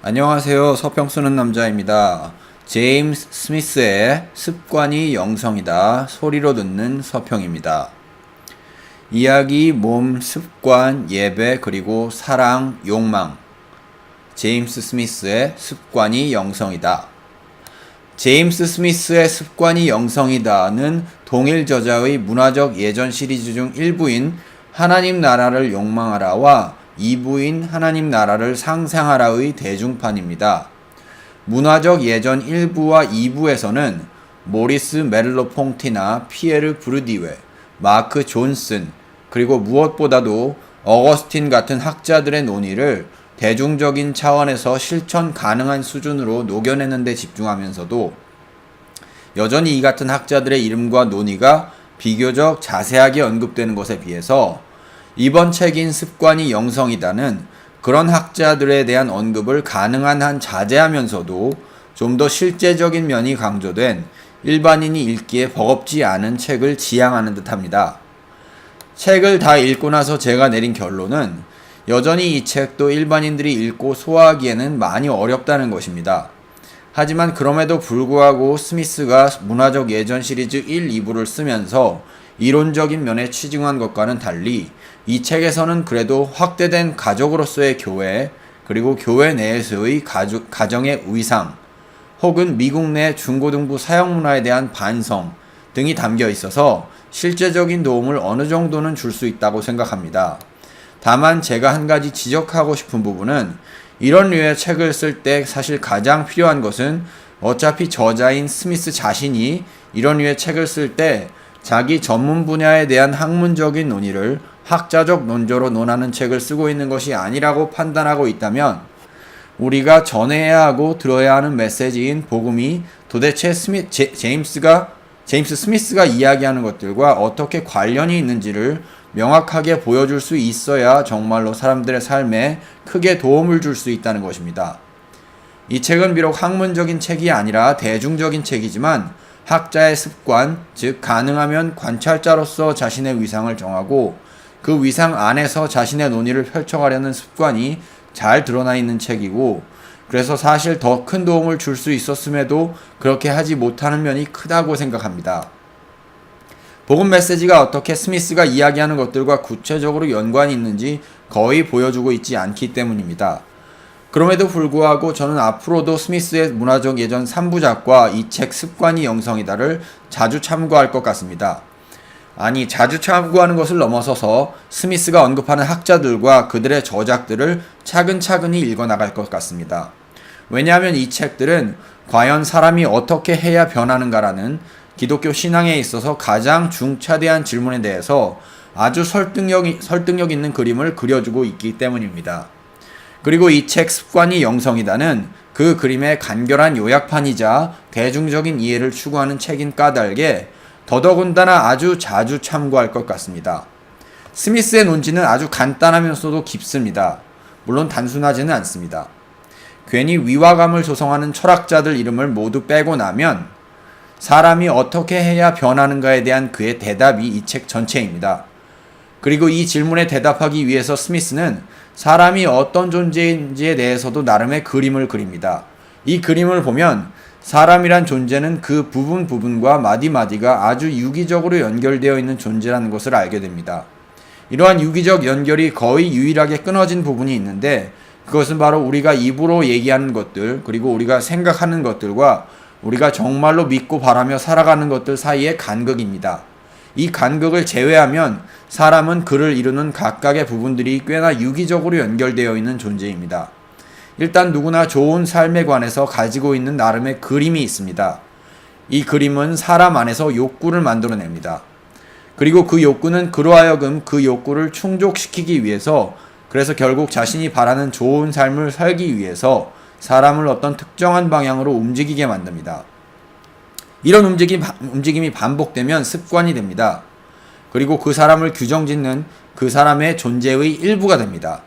안녕하세요. 서평 쓰는 남자입니다. 제임스 스미스의 습관이 영성이다. 소리로 듣는 서평입니다. 이야기, 몸, 습관, 예배, 그리고 사랑, 욕망. 제임스 스미스의 습관이 영성이다. 제임스 스미스의 습관이 영성이다는 동일 저자의 문화적 예전 시리즈 중 일부인 하나님 나라를 욕망하라와 2부인 하나님 나라를 상상하라의 대중판입니다. 문화적 예전 1부와 2부에서는 모리스 메를로퐁티나 피에르 브르디웨, 마크 존슨, 그리고 무엇보다도 어거스틴 같은 학자들의 논의를 대중적인 차원에서 실천 가능한 수준으로 녹여내는 데 집중하면서도 여전히 이 같은 학자들의 이름과 논의가 비교적 자세하게 언급되는 것에 비해서 이번 책인 습관이 영성이다는 그런 학자들에 대한 언급을 가능한 한 자제하면서도 좀 더 실제적인 면이 강조된 일반인이 읽기에 버겁지 않은 책을 지향하는 듯합니다. 책을 다 읽고 나서 제가 내린 결론은 여전히 이 책도 일반인들이 읽고 소화하기에는 많이 어렵다는 것입니다. 하지만 그럼에도 불구하고 스미스가 문화적 예전 시리즈 1, 2부를 쓰면서 이론적인 면에 치중한 것과는 달리 이 책에서는 그래도 확대된 가족으로서의 교회, 그리고 교회 내에서의 가정의 위상, 혹은 미국 내 중고등부 사형문화에 대한 반성 등이 담겨 있어서 실제적인 도움을 어느 정도는 줄 수 있다고 생각합니다. 다만 제가 한 가지 지적하고 싶은 부분은 이런 류의 책을 쓸 때 사실 가장 필요한 것은 어차피 저자인 스미스 자신이 이런 류의 책을 쓸 때 자기 전문 분야에 대한 학문적인 논의를 학자적 논조로 논하는 책을 쓰고 있는 것이 아니라고 판단하고 있다면 우리가 전해야 하고 들어야 하는 메시지인 복음이 도대체 제임스 스미스가 이야기하는 것들과 어떻게 관련이 있는지를 명확하게 보여줄 수 있어야 정말로 사람들의 삶에 크게 도움을 줄 수 있다는 것입니다. 이 책은 비록 학문적인 책이 아니라 대중적인 책이지만 학자의 습관, 즉 가능하면 관찰자로서 자신의 위상을 정하고 그 위상 안에서 자신의 논의를 펼쳐가려는 습관이 잘 드러나 있는 책이고, 그래서 사실 더 큰 도움을 줄 수 있었음에도 그렇게 하지 못하는 면이 크다고 생각합니다. 복음 메시지가 어떻게 스미스가 이야기하는 것들과 구체적으로 연관이 있는지 거의 보여주고 있지 않기 때문입니다. 그럼에도 불구하고 저는 앞으로도 스미스의 문화적 예전 3부작과 이 책 습관이 영성이다를 자주 참고할 것 같습니다. 아니, 자주 참고하는 것을 넘어서서 스미스가 언급하는 학자들과 그들의 저작들을 차근차근히 읽어나갈 것 같습니다. 왜냐하면 이 책들은 과연 사람이 어떻게 해야 변하는가라는 기독교 신앙에 있어서 가장 중차대한 질문에 대해서 아주 설득력 있는 그림을 그려주고 있기 때문입니다. 그리고 이 책 습관이 영성이다는 그 그림의 간결한 요약판이자 대중적인 이해를 추구하는 책인 까닭에 더더군다나 아주 자주 참고할 것 같습니다. 스미스의 논지는 아주 간단하면서도 깊습니다. 물론 단순하지는 않습니다. 괜히 위화감을 조성하는 철학자들 이름을 모두 빼고 나면 사람이 어떻게 해야 변하는가에 대한 그의 대답이 이 책 전체입니다. 그리고 이 질문에 대답하기 위해서 스미스는 사람이 어떤 존재인지에 대해서도 나름의 그림을 그립니다. 이 그림을 보면 사람이란 존재는 그 부분과 마디마디가 아주 유기적으로 연결되어 있는 존재라는 것을 알게 됩니다. 이러한 유기적 연결이 거의 유일하게 끊어진 부분이 있는데 그것은 바로 우리가 입으로 얘기하는 것들, 그리고 우리가 생각하는 것들과 우리가 정말로 믿고 바라며 살아가는 것들 사이의 간극입니다. 이 간극을 제외하면 사람은 그를 이루는 각각의 부분들이 꽤나 유기적으로 연결되어 있는 존재입니다. 일단 누구나 좋은 삶에 관해서 가지고 있는 나름의 그림이 있습니다. 이 그림은 사람 안에서 욕구를 만들어냅니다. 그리고 그 욕구는 그로 하여금 그 욕구를 충족시키기 위해서, 그래서 결국 자신이 바라는 좋은 삶을 살기 위해서 사람을 어떤 특정한 방향으로 움직이게 만듭니다. 이런 움직임이 반복되면 습관이 됩니다. 그리고 그 사람을 규정짓는 그 사람의 존재의 일부가 됩니다.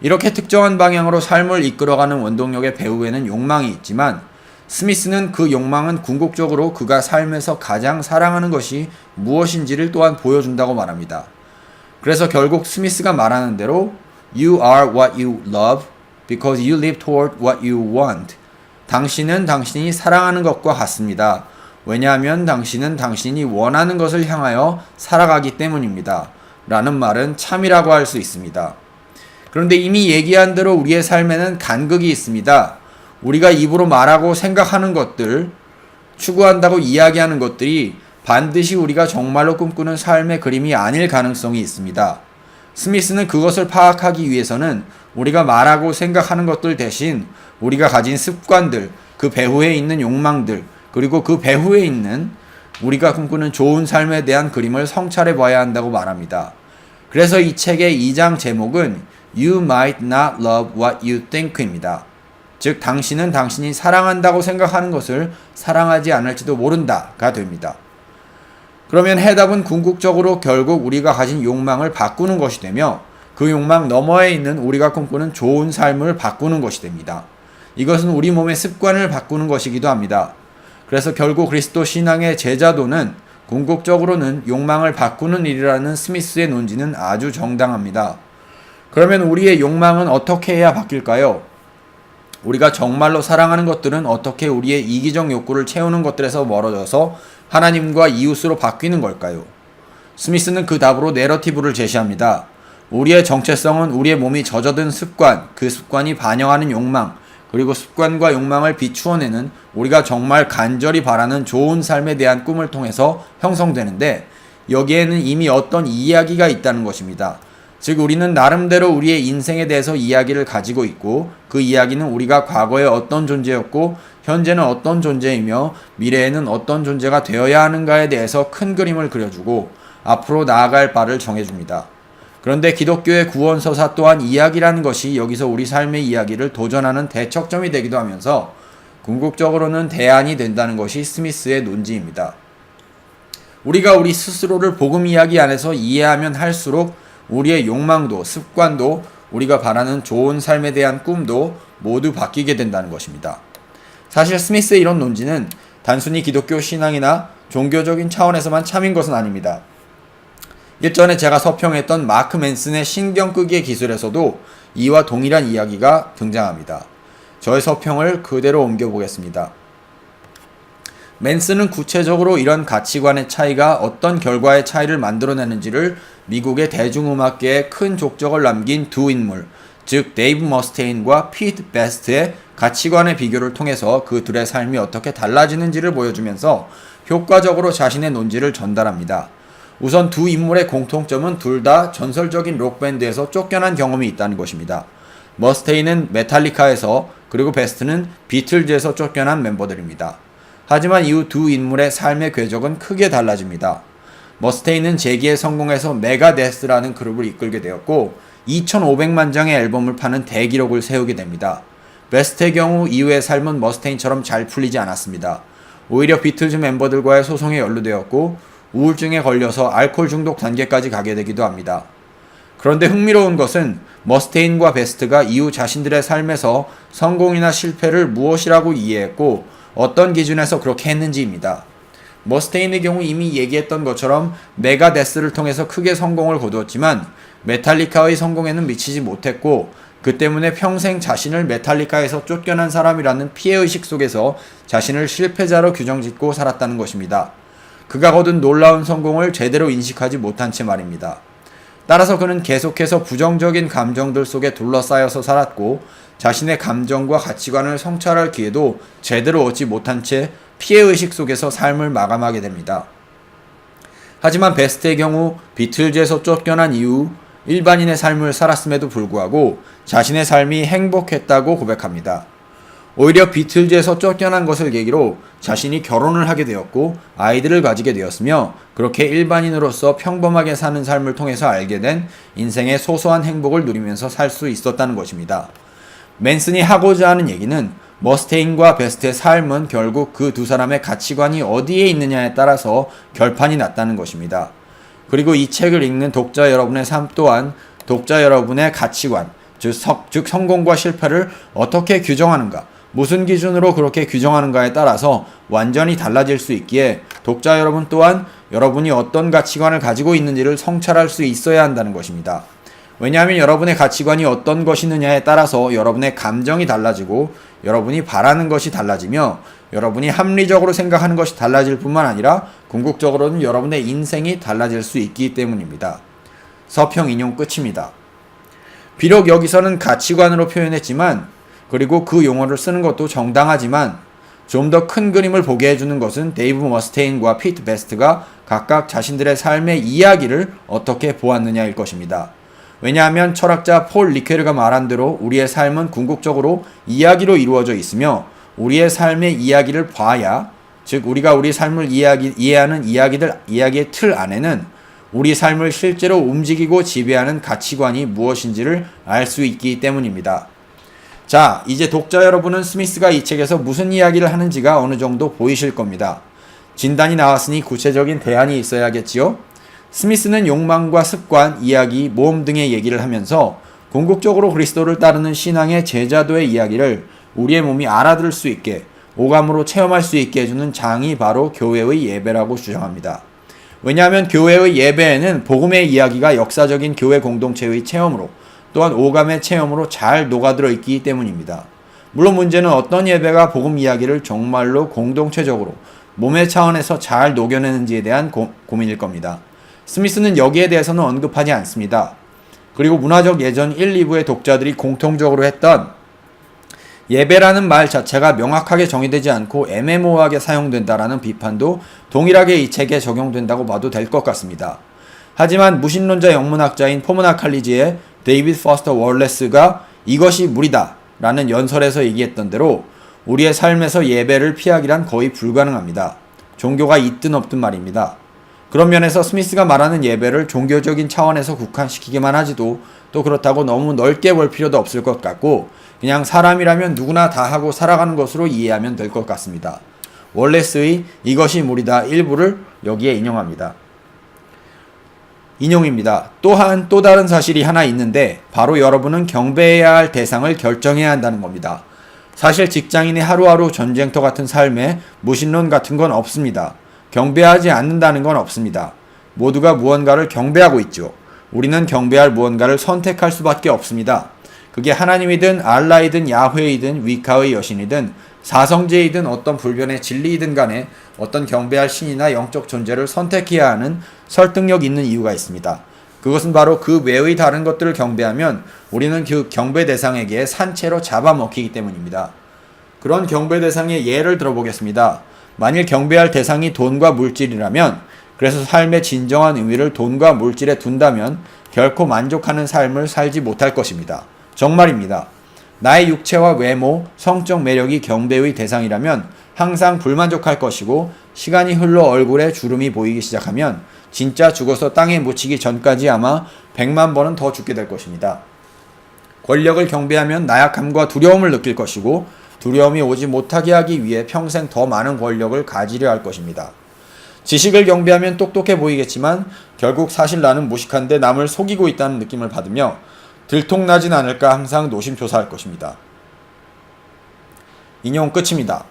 이렇게 특정한 방향으로 삶을 이끌어가는 원동력의 배후에는 욕망이 있지만 스미스는 그 욕망은 궁극적으로 그가 삶에서 가장 사랑하는 것이 무엇인지를 또한 보여준다고 말합니다. 그래서 결국 스미스가 말하는 대로 You are what you love, because you live toward what you want. 당신은 당신이 사랑하는 것과 같습니다. 왜냐하면 당신은 당신이 원하는 것을 향하여 살아가기 때문입니다. 라는 말은 참이라고 할 수 있습니다. 그런데 이미 얘기한 대로 우리의 삶에는 간극이 있습니다. 우리가 입으로 말하고 생각하는 것들, 추구한다고 이야기하는 것들이 반드시 우리가 정말로 꿈꾸는 삶의 그림이 아닐 가능성이 있습니다. 스미스는 그것을 파악하기 위해서는 우리가 말하고 생각하는 것들 대신 우리가 가진 습관들, 그 배후에 있는 욕망들, 그리고 그 배후에 있는 우리가 꿈꾸는 좋은 삶에 대한 그림을 성찰해 봐야 한다고 말합니다. 그래서 이 책의 2장 제목은 You might not love what you think입니다. 즉, 당신은 당신이 사랑한다고 생각하는 것을 사랑하지 않을지도 모른다가 됩니다. 그러면 해답은 궁극적으로 결국 우리가 가진 욕망을 바꾸는 것이 되며 그 욕망 너머에 있는 우리가 꿈꾸는 좋은 삶을 바꾸는 것이 됩니다. 이것은 우리 몸의 습관을 바꾸는 것이기도 합니다. 그래서 결국 그리스도 신앙의 제자도는 궁극적으로는 욕망을 바꾸는 일이라는 스미스의 논지는 아주 정당합니다. 그러면 우리의 욕망은 어떻게 해야 바뀔까요? 우리가 정말로 사랑하는 것들은 어떻게 우리의 이기적 욕구를 채우는 것들에서 멀어져서 하나님과 이웃으로 바뀌는 걸까요? 스미스는 그 답으로 내러티브를 제시합니다. 우리의 정체성은 우리의 몸이 젖어든 습관, 그 습관이 반영하는 욕망, 그리고 습관과 욕망을 비추어내는 우리가 정말 간절히 바라는 좋은 삶에 대한 꿈을 통해서 형성되는데 여기에는 이미 어떤 이야기가 있다는 것입니다. 즉 우리는 나름대로 우리의 인생에 대해서 이야기를 가지고 있고 그 이야기는 우리가 과거에 어떤 존재였고 현재는 어떤 존재이며 미래에는 어떤 존재가 되어야 하는가에 대해서 큰 그림을 그려주고 앞으로 나아갈 바를 정해줍니다. 그런데 기독교의 구원서사 또한 이야기라는 것이 여기서 우리 삶의 이야기를 도전하는 대척점이 되기도 하면서 궁극적으로는 대안이 된다는 것이 스미스의 논지입니다. 우리가 우리 스스로를 복음 이야기 안에서 이해하면 할수록 우리의 욕망도 습관도 우리가 바라는 좋은 삶에 대한 꿈도 모두 바뀌게 된다는 것입니다. 사실 스미스의 이런 논지는 단순히 기독교 신앙이나 종교적인 차원에서만 참인 것은 아닙니다. 일전에 제가 서평했던 마크 맨슨의 신경 끄기의 기술에서도 이와 동일한 이야기가 등장합니다. 저의 서평을 그대로 옮겨보겠습니다. 맨슨은 구체적으로 이런 가치관의 차이가 어떤 결과의 차이를 만들어내는지를 미국의 대중음악계에 큰 족적을 남긴 두 인물, 즉 데이브 머스테인과 피트 베스트의 가치관의 비교를 통해서 그 둘의 삶이 어떻게 달라지는지를 보여주면서 효과적으로 자신의 논지를 전달합니다. 우선 두 인물의 공통점은 둘 다 전설적인 록밴드에서 쫓겨난 경험이 있다는 것입니다. 머스테인은 메탈리카에서 그리고 베스트는 비틀즈에서 쫓겨난 멤버들입니다. 하지만 이후 두 인물의 삶의 궤적은 크게 달라집니다. 머스테인은 재기에 성공해서 메가데스라는 그룹을 이끌게 되었고 2,500만 장의 앨범을 파는 대기록을 세우게 됩니다. 베스트의 경우 이후의 삶은 머스테인처럼 잘 풀리지 않았습니다. 오히려 비틀즈 멤버들과의 소송에 연루되었고 우울증에 걸려서 알코올 중독 단계까지 가게 되기도 합니다. 그런데 흥미로운 것은 머스테인과 베스트가 이후 자신들의 삶에서 성공이나 실패를 무엇이라고 이해했고 어떤 기준에서 그렇게 했는지입니다. 머스테인의 경우 이미 얘기했던 것처럼 메가데스를 통해서 크게 성공을 거두었지만 메탈리카의 성공에는 미치지 못했고 그 때문에 평생 자신을 메탈리카에서 쫓겨난 사람이라는 피해의식 속에서 자신을 실패자로 규정짓고 살았다는 것입니다. 그가 거둔 놀라운 성공을 제대로 인식하지 못한 채 말입니다. 따라서 그는 계속해서 부정적인 감정들 속에 둘러싸여서 살았고 자신의 감정과 가치관을 성찰할 기회도 제대로 얻지 못한 채 피해의식 속에서 삶을 마감하게 됩니다. 하지만 베스트의 경우 비틀즈에서 쫓겨난 이후 일반인의 삶을 살았음에도 불구하고 자신의 삶이 행복했다고 고백합니다. 오히려 비틀즈에서 쫓겨난 것을 계기로 자신이 결혼을 하게 되었고 아이들을 가지게 되었으며 그렇게 일반인으로서 평범하게 사는 삶을 통해서 알게 된 인생의 소소한 행복을 누리면서 살 수 있었다는 것입니다. 맨슨이 하고자 하는 얘기는 머스테인과 베스트의 삶은 결국 그 두 사람의 가치관이 어디에 있느냐에 따라서 결판이 났다는 것입니다. 그리고 이 책을 읽는 독자 여러분의 삶 또한 독자 여러분의 가치관, 즉 성공과 실패를 어떻게 규정하는가, 무슨 기준으로 그렇게 규정하는가에 따라서 완전히 달라질 수 있기에 독자 여러분 또한 여러분이 어떤 가치관을 가지고 있는지를 성찰할 수 있어야 한다는 것입니다. 왜냐하면 여러분의 가치관이 어떤 것이느냐에 따라서 여러분의 감정이 달라지고 여러분이 바라는 것이 달라지며 여러분이 합리적으로 생각하는 것이 달라질 뿐만 아니라 궁극적으로는 여러분의 인생이 달라질 수 있기 때문입니다. 서평 인용 끝입니다. 비록 여기서는 가치관으로 표현했지만 그리고 그 용어를 쓰는 것도 정당하지만 좀 더 큰 그림을 보게 해주는 것은 데이브 머스테인과 피트 베스트가 각각 자신들의 삶의 이야기를 어떻게 보았느냐일 것입니다. 왜냐하면 철학자 폴 리케르가 말한 대로 우리의 삶은 궁극적으로 이야기로 이루어져 있으며 우리의 삶의 이야기를 봐야, 즉 우리가 우리 삶을 이해하는 이야기의 틀 안에는 우리 삶을 실제로 움직이고 지배하는 가치관이 무엇인지를 알 수 있기 때문입니다. 자, 이제 독자 여러분은 스미스가 이 책에서 무슨 이야기를 하는지가 어느 정도 보이실 겁니다. 진단이 나왔으니 구체적인 대안이 있어야겠지요? 스미스는 욕망과 습관, 이야기, 모험 등의 얘기를 하면서 궁극적으로 그리스도를 따르는 신앙의 제자도의 이야기를 우리의 몸이 알아들을 수 있게 오감으로 체험할 수 있게 해주는 장이 바로 교회의 예배라고 주장합니다. 왜냐하면 교회의 예배에는 복음의 이야기가 역사적인 교회 공동체의 체험으로 또한 오감의 체험으로 잘 녹아들어 있기 때문입니다. 물론 문제는 어떤 예배가 복음 이야기를 정말로 공동체적으로 몸의 차원에서 잘 녹여내는지에 대한 고민일 겁니다. 스미스는 여기에 대해서는 언급하지 않습니다. 그리고 문화적 예전 1, 2부의 독자들이 공통적으로 했던 예배라는 말 자체가 명확하게 정의되지 않고 애매모호하게 사용된다라는 비판도 동일하게 이 책에 적용된다고 봐도 될 것 같습니다. 하지만 무신론자 영문학자인 포모나 칼리지의 데이비드 포스터 월레스가 이것이 무리다 라는 연설에서 얘기했던 대로 우리의 삶에서 예배를 피하기란 거의 불가능합니다. 종교가 있든 없든 말입니다. 그런 면에서 스미스가 말하는 예배를 종교적인 차원에서 국한시키기만 하지도 또 그렇다고 너무 넓게 볼 필요도 없을 것 같고 그냥 사람이라면 누구나 다 하고 살아가는 것으로 이해하면 될 것 같습니다. 월레스의 이것이 무리다 일부를 여기에 인용합니다. 인용입니다. 또한 또 다른 사실이 하나 있는데 바로 여러분은 경배해야 할 대상을 결정해야 한다는 겁니다. 사실 직장인의 하루하루 전쟁터 같은 삶에 무신론 같은 건 없습니다. 경배하지 않는다는 건 없습니다. 모두가 무언가를 경배하고 있죠. 우리는 경배할 무언가를 선택할 수밖에 없습니다. 그게 하나님이든 알라이든 야훼이든 위카의 여신이든 사성제이든 어떤 불변의 진리이든 간에 어떤 경배할 신이나 영적 존재를 선택해야 하는 설득력 있는 이유가 있습니다. 그것은 바로 그 외의 다른 것들을 경배하면 우리는 그 경배 대상에게 산채로 잡아먹히기 때문입니다. 그런 경배 대상의 예를 들어보겠습니다. 만일 경배할 대상이 돈과 물질이라면, 그래서 삶의 진정한 의미를 돈과 물질에 둔다면 결코 만족하는 삶을 살지 못할 것입니다. 정말입니다. 나의 육체와 외모, 성적 매력이 경배의 대상이라면 항상 불만족할 것이고 시간이 흘러 얼굴에 주름이 보이기 시작하면 진짜 죽어서 땅에 묻히기 전까지 아마 100만 번은 더 죽게 될 것입니다. 권력을 경배하면 나약함과 두려움을 느낄 것이고 두려움이 오지 못하게 하기 위해 평생 더 많은 권력을 가지려 할 것입니다. 지식을 경배하면 똑똑해 보이겠지만 결국 사실 나는 무식한데 남을 속이고 있다는 느낌을 받으며 들통나진 않을까 항상 노심초사할 것입니다. 인용 끝입니다.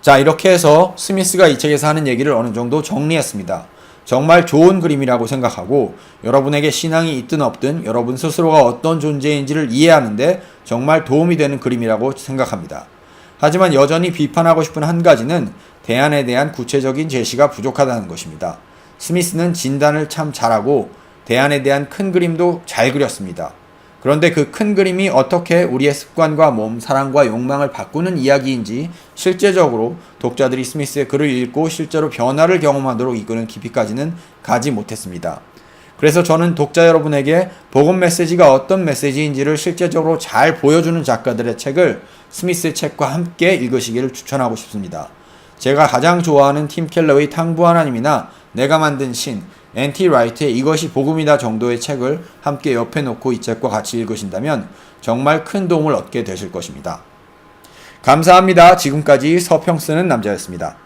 자, 이렇게 해서 스미스가 이 책에서 하는 얘기를 어느 정도 정리했습니다. 정말 좋은 그림이라고 생각하고 여러분에게 신앙이 있든 없든 여러분 스스로가 어떤 존재인지를 이해하는데 정말 도움이 되는 그림이라고 생각합니다. 하지만 여전히 비판하고 싶은 한 가지는 대안에 대한 구체적인 제시가 부족하다는 것입니다. 스미스는 진단을 참 잘하고 대안에 대한 큰 그림도 잘 그렸습니다. 그런데 그 큰 그림이 어떻게 우리의 습관과 몸, 사랑과 욕망을 바꾸는 이야기인지 실제적으로 독자들이 스미스의 글을 읽고 실제로 변화를 경험하도록 이끄는 깊이까지는 가지 못했습니다. 그래서 저는 독자 여러분에게 복음 메시지가 어떤 메시지인지를 실제적으로 잘 보여주는 작가들의 책을 스미스의 책과 함께 읽으시기를 추천하고 싶습니다. 제가 가장 좋아하는 팀 켈러의 탕부 하나님이나 내가 만든 신, N.T. 라이트의 이것이 복음이다 정도의 책을 함께 옆에 놓고 이 책과 같이 읽으신다면 정말 큰 도움을 얻게 되실 것입니다. 감사합니다. 지금까지 서평 쓰는 남자였습니다.